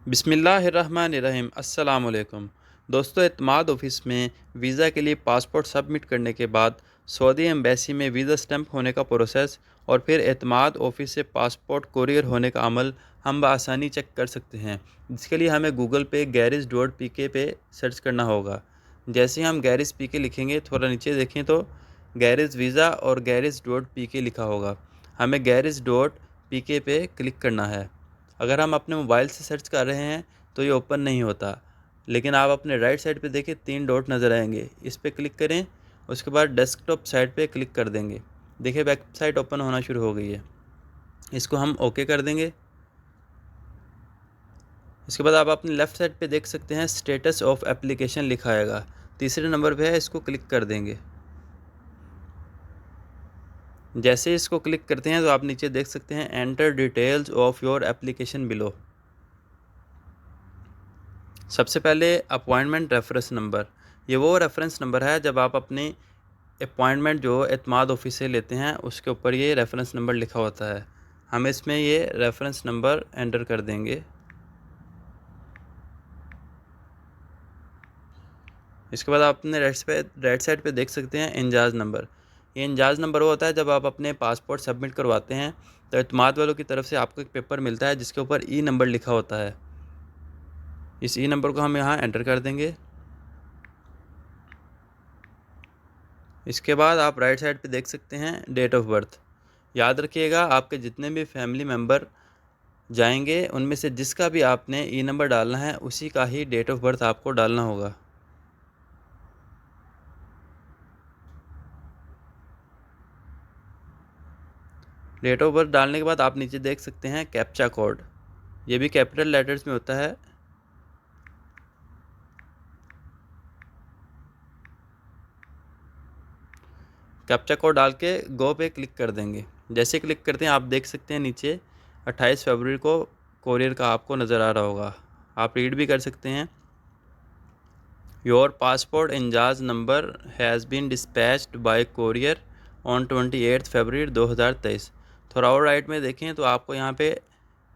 बिस्मिल्लाहिर्रहमानिर्रहीम अस्सलाम वालेकुम। दोस्तों, एतमाद ऑफ़िस में वीज़ा के लिए पासपोर्ट सबमिट करने के बाद सऊदी एम्बेसी में वीज़ा स्टैंप होने का प्रोसेस और फिर एतमाद ऑफ़िस से पासपोर्ट कोरियर होने का अमल हम बआसानी चेक कर सकते हैं। जिसके लिए हमें गूगल पे garage.pk पे सर्च करना होगा। जैसे ही हम गैरेज पी के लिखेंगे, थोड़ा नीचे देखें तो गैरेज वीज़ा और garage.pk लिखा होगा। हमें garage.pk पे क्लिक करना है। अगर हम अपने मोबाइल से सर्च कर रहे हैं तो ये ओपन नहीं होता, लेकिन आप अपने राइट साइड पे देखिए 3 डॉट नज़र आएंगे, इस पर क्लिक करें। उसके बाद डेस्कटॉप साइड पे क्लिक कर देंगे। देखिए वेबसाइट ओपन होना शुरू हो गई है। इसको हम ओके कर देंगे। इसके बाद आप अपने लेफ़्ट साइड पे देख सकते हैं स्टेटस ऑफ एप्लीकेशन लिखा आएगा, तीसरे नंबर पे है, इसको क्लिक कर देंगे। जैसे ही इसको क्लिक करते हैं तो आप नीचे देख सकते हैं enter details of your application below. सबसे पहले अपॉइंटमेंट रेफरेंस नंबर, ये वो रेफरेंस नंबर है जब आप अपनी अपॉइंटमेंट जो एतमाद ऑफिस से लेते हैं उसके ऊपर ये रेफरेंस नंबर लिखा होता है। हम इसमें ये रेफरेंस नंबर एंटर कर देंगे। इसके बाद आप अपने राइट साइड पे देख सकते हैं इंजाज नंबर। ये इंजाज नंबर वो होता है जब आप अपने पासपोर्ट सबमिट करवाते हैं तो एतमाद वालों की तरफ से आपको एक पेपर मिलता है जिसके ऊपर ई नंबर लिखा होता है। इस ई नंबर को हम यहाँ एंटर कर देंगे। इसके बाद आप राइट साइड पे देख सकते हैं डेट ऑफ बर्थ। याद रखिएगा, आपके जितने भी फैमिली मेम्बर जाएंगे उनमें से जिसका भी आपने ई नंबर डालना है उसी का ही डेट ऑफ बर्थ आपको डालना होगा। डेट ऑफ बर्थ डालने के बाद आप नीचे देख सकते हैं कैप्चा कोड, ये भी कैपिटल लेटर्स में होता है। कैप्चा कोड डाल के गो पे क्लिक कर देंगे। जैसे क्लिक करते हैं आप देख सकते हैं नीचे 28 फरवरी को कोरियर का आपको नज़र आ रहा होगा। आप रीड भी कर सकते हैं। योर पासपोर्ट इंजाज number has been dispatched by courier on 28 February 2023। थोड़ा और राइट में देखें तो आपको यहाँ पे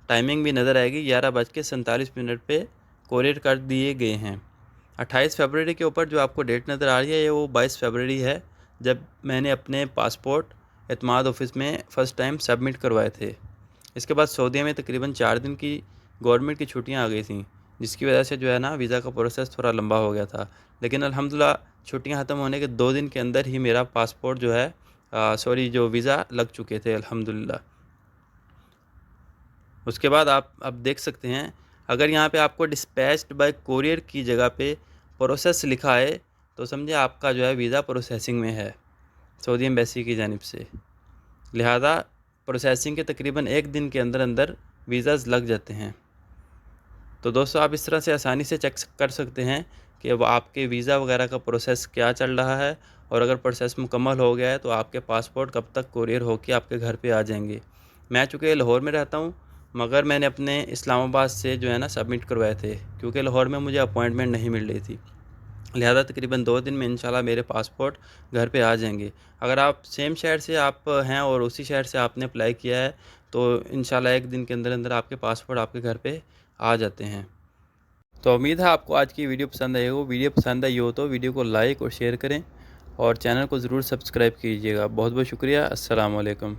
टाइमिंग भी नज़र आएगी, 11:47 पे कोरियर कर दिए गए हैं। 28 फरवरी के ऊपर जो आपको डेट नज़र आ रही है ये वो 22 फरवरी है, जब मैंने अपने पासपोर्ट एतमाद ऑफिस में फ़र्स्ट टाइम सबमिट करवाए थे। इसके बाद सऊदीया में तकरीबन 4 दिन की गवर्नमेंट की छुट्टियां आ गई थी, जिसकी वजह से जो है ना वीज़ा का प्रोसेस थोड़ा लंबा हो गया था। लेकिन अल्हम्दुलिल्लाह छुट्टियां ख़त्म होने के 2 दिन के अंदर ही मेरा पासपोर्ट जो है जो वीज़ा लग चुके थे अल्हम्दुलिल्लाह। उसके बाद आप अब देख सकते हैं, अगर यहाँ पे आपको डिस्पैच्ड बाय कोरियर की जगह पे प्रोसेस लिखा है तो समझे आपका जो है वीज़ा प्रोसेसिंग में है सऊदी एम्बेसी की जानिब से। लिहाजा प्रोसेसिंग के तकरीबन 1 दिन के अंदर अंदर वीज़ाज़ लग जाते हैं। तो दोस्तों, आप इस तरह से आसानी से चेक कर सकते हैं कि अब आपके वीज़ा वगैरह का प्रोसेस क्या चल रहा है, और अगर प्रोसेस मुकम्मल हो गया है तो आपके पासपोर्ट कब तक कोरियर होकर आपके घर पे आ जाएंगे। मैं चूँकि लाहौर में रहता हूँ, मगर मैंने अपने इस्लामाबाद से जो है ना सबमिट करवाए थे, क्योंकि लाहौर में मुझे अपॉइंटमेंट नहीं मिल रही थी। लिहाजा तकरीबन 2 दिन में इंशाल्लाह मेरे पासपोर्ट घर पे आ जाएंगे। अगर आप सेम शहर से आप हैं और उसी शहर से आपने अप्लाई किया है तो इंशाल्लाह 1 दिन के अंदर अंदर आपके पासपोर्ट आपके घर पे आ जाते हैं। तो उम्मीद है आपको आज की वीडियो पसंद आई हो। वीडियो पसंद आई हो तो वीडियो को लाइक और शेयर करें और चैनल को ज़रूर सब्सक्राइब कीजिएगा। बहुत बहुत शुक्रिया। अस्सलाम वालेकुम।